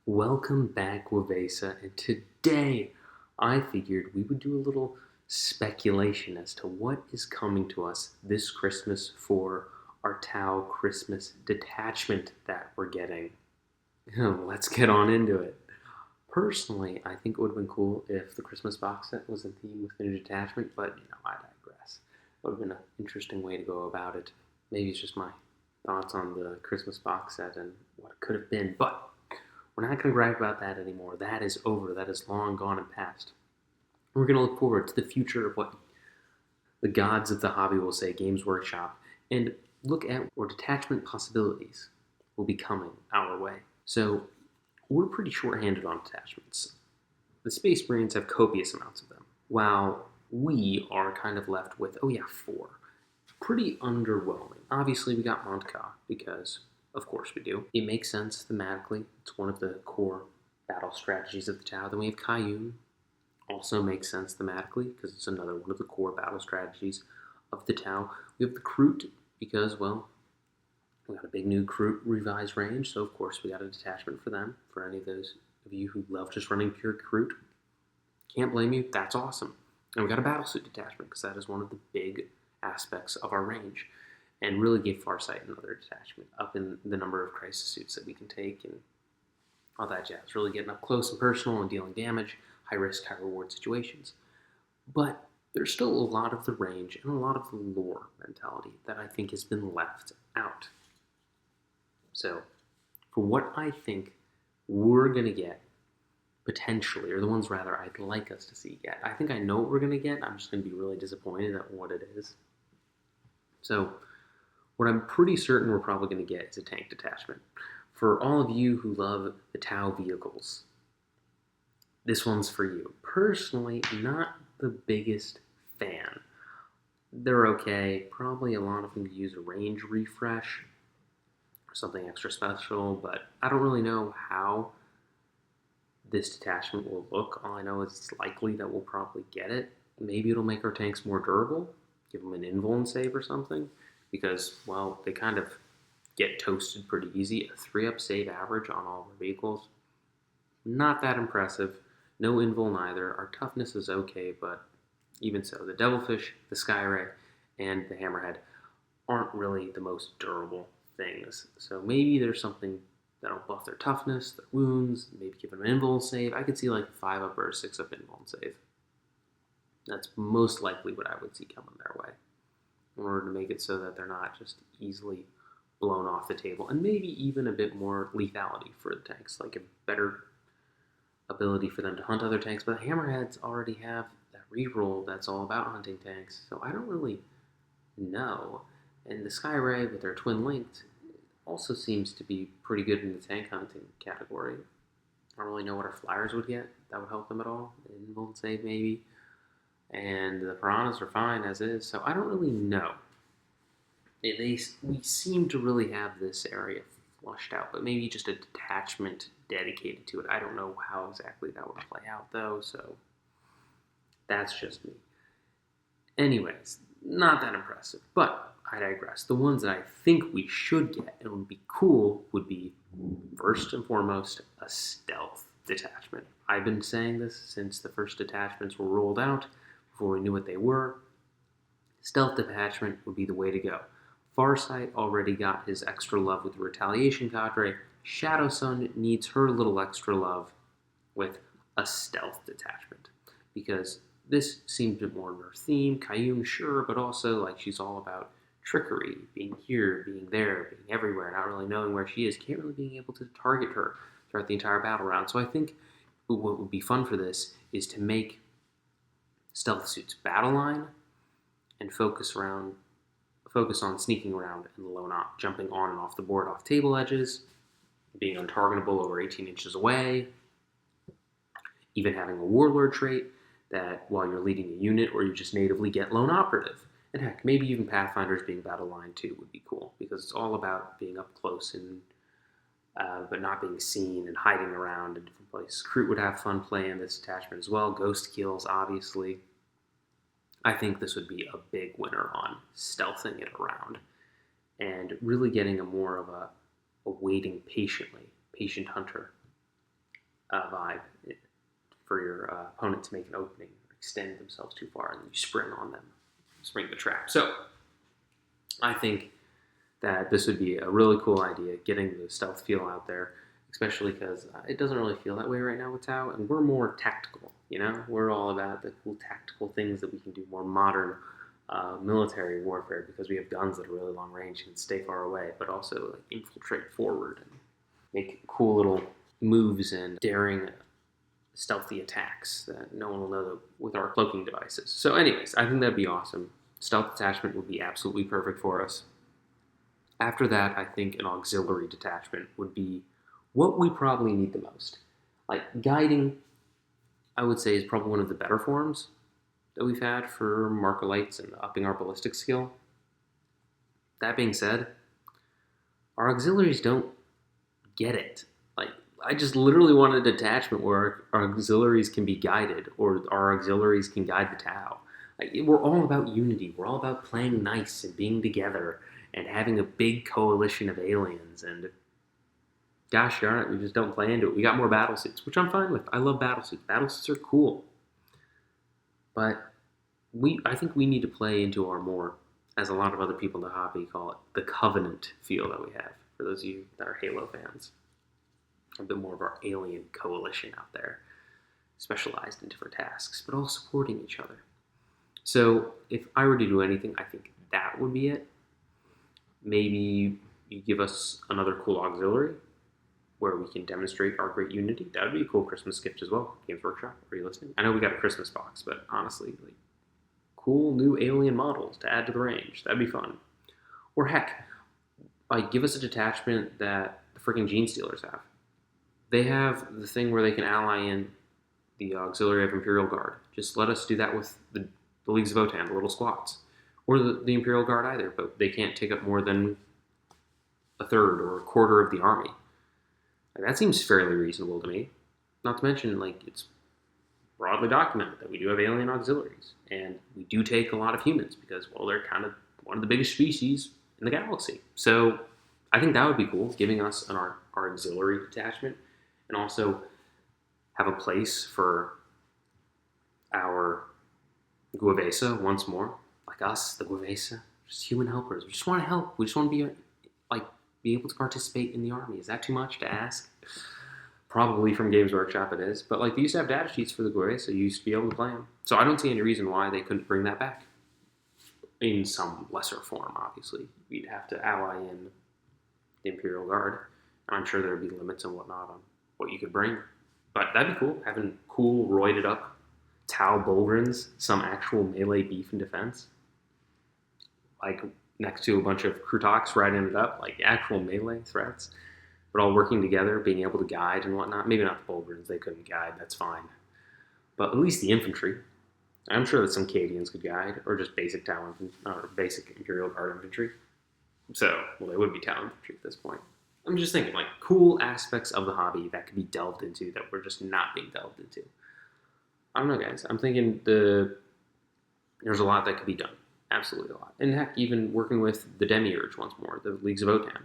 Welcome back, Wavesa, and today I figured we would do a little speculation as to what is coming to us this Christmas for our Tau Christmas detachment that we're getting. Let's get on into it. Personally, I think it would have been cool if the Christmas box set was a theme with a detachment, but I digress. It would have been an interesting way to go about it. Maybe it's just my thoughts on the Christmas box set and what it could have been, but we're not going to gripe about that anymore. That is over. That is long gone and past. We're going to look forward to the future of what the gods of the hobby will say, Games Workshop, and look at where detachment possibilities will be coming our way. So, we're pretty short-handed on detachments. The Space Marines have copious amounts of them, while we are kind of left with, oh yeah, 4. Pretty underwhelming. Obviously, we got Montka because, of course, we do. It makes sense thematically. It's one of the core battle strategies of the Tau. Then we have Kayun. Also makes sense thematically because it's another one of the core battle strategies of the Tau. We have the Kroot because, well, we got a big new Kroot revised range, so of course we got a detachment for them. For any of those of you who love just running pure Kroot, can't blame you. That's awesome. And we got a battlesuit detachment because that is one of the big aspects of our range, and really gave Farsight another detachment up in the number of crisis suits that we can take and all that jazz. Really getting up close and personal and dealing damage, high risk, high reward situations. But there's still a lot of the range and a lot of the lore mentality that I think has been left out. So, for what I think we're going to get, potentially, or the ones rather I'd like us to see get, I think I know what we're going to get. I'm just going to be really disappointed at what it is. So, what I'm pretty certain we're probably going to get is a tank detachment. For all of you who love the Tau vehicles, this one's for you. Personally, not the biggest fan. They're okay. Probably a lot of them use a range refresh or something extra special, but I don't really know how this detachment will look. All I know is it's likely that we'll probably get it. Maybe it'll make our tanks more durable, give them an invuln save or something, because, well, they kind of get toasted pretty easy. A 3-up save average on all of our vehicles, not that impressive. No invuln either. Our toughness is okay, but even so, the Devilfish, the Skyray, and the Hammerhead aren't really the most durable things. So maybe there's something that'll buff their toughness, their wounds, maybe give them an invuln save. I could see like a 5-up or a 6-up invuln save. That's most likely what I would see coming their way, in order to make it so that they're not just easily blown off the table, and maybe even a bit more lethality for the tanks, like a better ability for them to hunt other tanks. But the Hammerheads already have that reroll that's all about hunting tanks, so I don't really know. And the Skyray with their twin linked also seems to be pretty good in the tank hunting category. I don't really know what our flyers would get that would help them at all. Invuln save maybe. And the piranhas are fine as is, so I don't really know. We seem to really have this area flushed out, but maybe just a detachment dedicated to it. I don't know how exactly that would play out, though, so that's just me. Anyways, not that impressive, but I digress. The ones that I think we should get and would be cool would be, first and foremost, a stealth detachment. I've been saying this since the first detachments were rolled out, before we knew what they were. Stealth detachment would be the way to go. Farsight already got his extra love with the Retaliation cadre. Shadowsun needs her little extra love with a stealth detachment, because this seems a bit more in her theme. Kayun, sure, but also like she's all about trickery, being here, being there, being everywhere, not really knowing where she is, can't really being able to target her throughout the entire battle round. So I think what would be fun for this is to make stealth suits battle line and focus on sneaking around in the lone op, jumping on and off the board, off table edges, being untargetable over 18 inches away, even having a warlord trait that while you're leading a unit or you just natively get lone operative. And heck, maybe even Pathfinders being battle line too would be cool, because it's all about being up close and but not being seen and hiding around in different places. Kroot would have fun playing this attachment as well. Ghost kills, obviously. I think this would be a big winner on stealthing it around and really getting a more of a waiting patiently, patient hunter vibe for your opponent to make an opening, extend themselves too far, and you spring on them, spring the trap. So I think that this would be a really cool idea, getting the stealth feel out there, especially because it doesn't really feel that way right now with Tau, and we're more tactical, you know? We're all about the cool tactical things that we can do, more modern military warfare, because we have guns that are really long range and stay far away, but also like, infiltrate forward and make cool little moves and daring stealthy attacks that no one will know with our cloaking devices. So anyways, I think that'd be awesome. Stealth detachment would be absolutely perfect for us. After that, I think an auxiliary detachment would be what we probably need the most. Like guiding, I would say, is probably one of the better forms that we've had for Markolites and upping our ballistic skill. That being said, our auxiliaries don't get it. Like, I just literally want a detachment where our auxiliaries can be guided, or our auxiliaries can guide the Tau. Like, we're all about unity. We're all about playing nice and being together and having a big coalition of aliens. And gosh darn it, we just don't play into it. We got more battle suits, which I'm fine with. I love battle suits. Battle suits are cool. But I think we need to play into our more, as a lot of other people in the hobby call it, the Covenant feel that we have. For those of you that are Halo fans, a bit more of our alien coalition out there, specialized in different tasks, but all supporting each other. So if I were to do anything, I think that would be it. Maybe you give us another cool auxiliary where we can demonstrate our great unity. That would be a cool Christmas gift as well. Games Workshop, are you listening? I know we got a Christmas box, but honestly, like, cool new alien models to add to the range. That'd be fun. Or heck, like, give us a detachment that the freaking Gene Stealers have. They have the thing where they can ally in the auxiliary of Imperial Guard. Just let us do that with the Leagues of Votann, the little squads. Or the Imperial Guard either, but they can't take up more than a third or a quarter of the army. Like, that seems fairly reasonable to me. Not to mention, like, it's broadly documented that we do have alien auxiliaries. And we do take a lot of humans because, well, they're kind of one of the biggest species in the galaxy. So I think that would be cool, giving us our auxiliary detachment, and also have a place for our Guavesa once more. Like us, the Guavesa, just human helpers. We just want to help. We just want to be able to participate in the army. Is that too much to ask? Probably from Games Workshop it is. But like, they used to have data sheets for the Guavesa. You used to be able to play them. So I don't see any reason why they couldn't bring that back. In some lesser form, obviously. We'd have to ally in the Imperial Guard. And I'm sure there would be limits and whatnot on what you could bring. But that'd be cool. Having cool, roided up Tau Bulgrins, some actual melee beef and defense. Like, next to a bunch of Krutoks riding it up, like actual melee threats. But all working together, being able to guide and whatnot. Maybe not the Bulgrins, they couldn't guide, that's fine. But at least the infantry. I'm sure that some Cadians could guide, or just basic Tau or basic Imperial Guard infantry. So, well, they would be Tau infantry at this point. I'm just thinking, like, cool aspects of the hobby that could be delved into that we're just not being delved into. I don't know, guys. I'm thinking there's a lot that could be done. Absolutely a lot. And heck, even working with the Demiurge once more, the Leagues of Votann.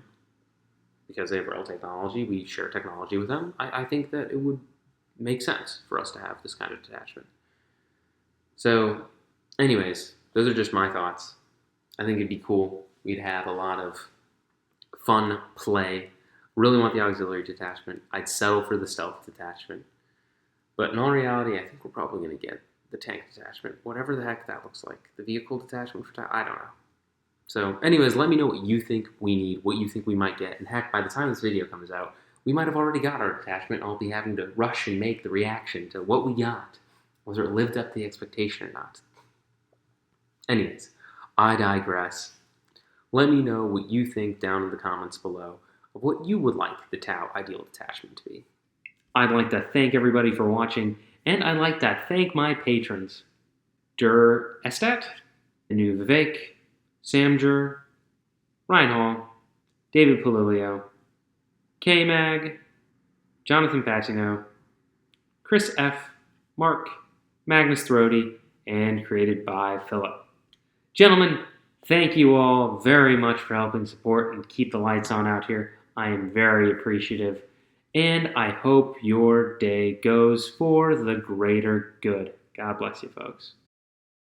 Because they have real technology, we share technology with them. I think that it would make sense for us to have this kind of detachment. So, anyways, those are just my thoughts. I think it'd be cool. We'd have a lot of fun play. Really want the auxiliary detachment. I'd settle for the stealth detachment. But in all reality, I think we're probably going to get the tank detachment. Whatever the heck that looks like. The vehicle detachment for I don't know. So, anyways, let me know what you think we need, what you think we might get. And heck, by the time this video comes out, we might have already got our detachment. I'll be having to rush and make the reaction to what we got. Whether it lived up to the expectation or not. Anyways, I digress. Let me know what you think down in the comments below of what you would like the Tau ideal detachment to be. I'd like to thank everybody for watching, and I'd like to thank my patrons. Der Estat, Anu Vivek, Sam Jur, Ryan Hall, David Polilio, K-Mag, Jonathan Patino, Chris F., Mark, Magnus Thrody, and created by Philip. Gentlemen, thank you all very much for helping support and keep the lights on out here. I am very appreciative. And I hope your day goes for the greater good. God bless you, folks.